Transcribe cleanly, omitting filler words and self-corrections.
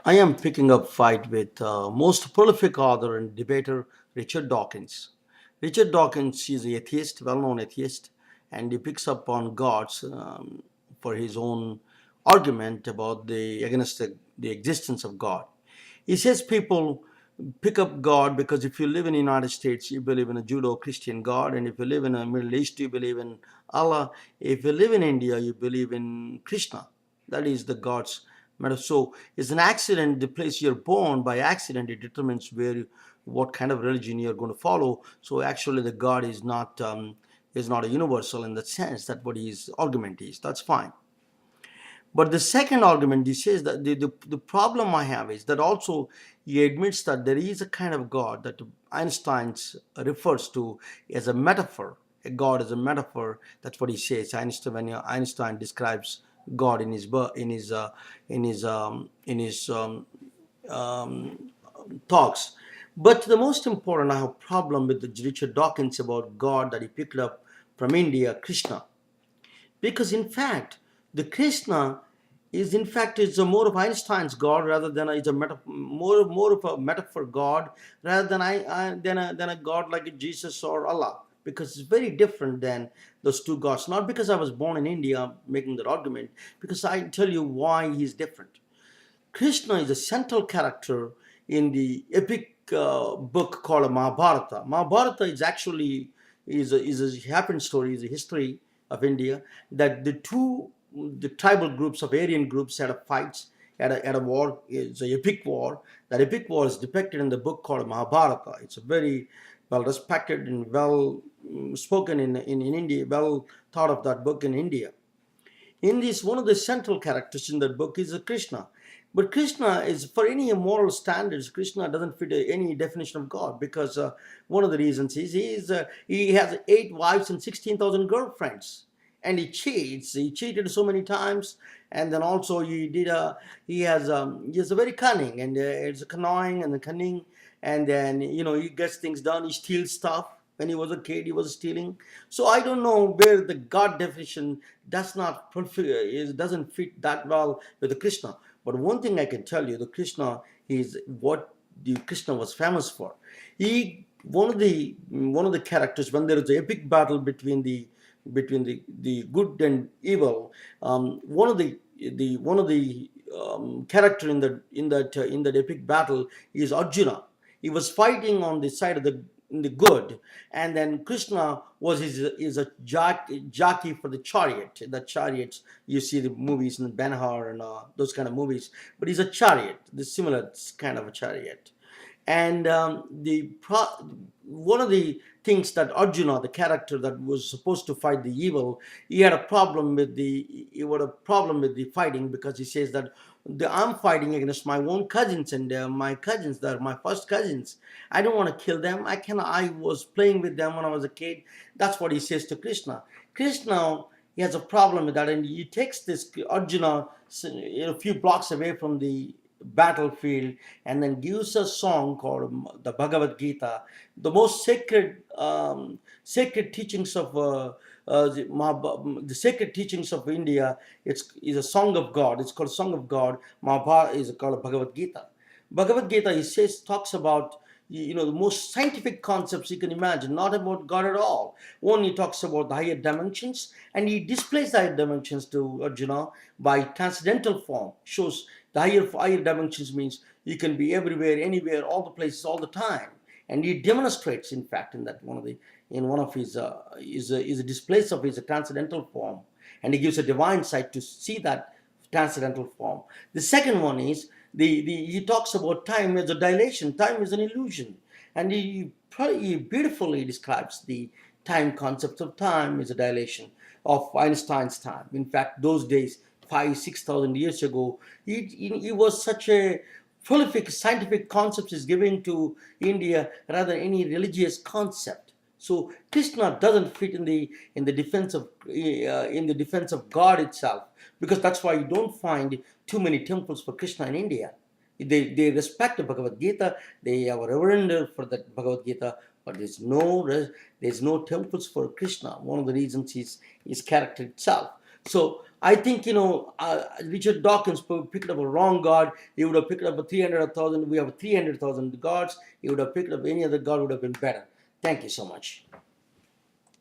I am picking up fight with most prolific author and debater Richard Dawkins. Richard Dawkins is an atheist, well-known atheist, and he picks up on gods for his own argument about the existence of God. He says people pick up God because if you live in the United States, you believe in a Judo-Christian God, and if you live in the Middle East, you believe in Allah. If you live in India, you believe in Krishna. That is the God's matter. So it's an accident. The place you're born by accident, it determines what kind of religion you're going to follow. So actually, the God is not a universal in that sense. That's what his argument is. That's fine. But the second argument, he says that the problem I have is that also he admits that there is a kind of God that Einstein refers to as a metaphor. A God is a metaphor. That's what he says. Einstein describes God in his talks. But the most important, I have a problem with the Richard Dawkins about God that he picked up from India, Krishna, because in fact the Krishna is in fact is a more of Einstein's God rather than more of a metaphor God rather than a God like Jesus or Allah, because it's very different than those two gods. Not because I was born in India making that argument, because I tell you why he's different. Krishna is a central character in the epic book called Mahabharata. Mahabharata is actually is a happened story, is a history of India, that the tribal groups of Aryan groups had a fights at a war. It's an epic war. That epic war is depicted in the book called Mahabharata. It's a very well respected and well spoken in India, well thought of that book in India. In this, one of the central characters in that book is a Krishna. But Krishna is, for any moral standards, Krishna doesn't fit any definition of God, because one of the reasons is he has 8 wives and 16,000 girlfriends, and he cheats. He cheated so many times, and then also he is a very cunning, and it's cunning and cunning, and then he gets things done. He steals stuff. When he was a kid, he was stealing. So I don't know where the God definition doesn't fit that well with the Krishna. But one thing I can tell you, the Krishna is what the Krishna was famous for. He one of the characters, when there is an epic battle between the good and evil, one of the character in that epic battle is Arjuna. He was fighting on the side of the good, and then Krishna was is a jockey for the chariot. The chariots, you see the movies in Ben-Hur and those kind of movies, but he's a chariot, the similar kind of a chariot. And one of the things that Arjuna, the character that was supposed to fight the evil, he had a problem with the fighting, because he says that I'm fighting against my own cousins, and my cousins, that are my first cousins. I don't want to kill them. I was playing with them when I was a kid. That's what he says to Krishna. Krishna, he has a problem with that, and he takes this Arjuna a few blocks away from the battlefield, and then gives a song called the Bhagavad Gita, the most sacred teachings of the sacred teachings of India. Is a song of God. It's called Song of God. Mahabharata is called Bhagavad Gita. Bhagavad Gita, he says, talks about the most scientific concepts you can imagine, not about God at all. One, he talks about the higher dimensions, and he displays the higher dimensions to Arjuna by transcendental form. Shows the higher dimensions means you can be everywhere, anywhere, all the places, all the time. And he demonstrates, in fact, in one of his is a displays of his transcendental form, and he gives a divine sight to see that transcendental form. The second one is he talks about time as a dilation. Time is an illusion, and he beautifully describes the time concepts of time as a dilation of Einstein's time. In fact, those days, 5,000 6,000 years ago, he was such a prolific scientific concepts is given to India rather than any religious concept. So Krishna doesn't fit in the defense of God itself, because that's why you don't find too many temples for Krishna in India. They respect the Bhagavad Gita, they have a reverend for the Bhagavad Gita, but there's no temples for Krishna. One of the reasons is his character itself. So I think, Richard Dawkins picked up a wrong god. He would have picked up a 300,000. We have 300,000 gods. He would have picked up any other god, would have been better. Thank you so much.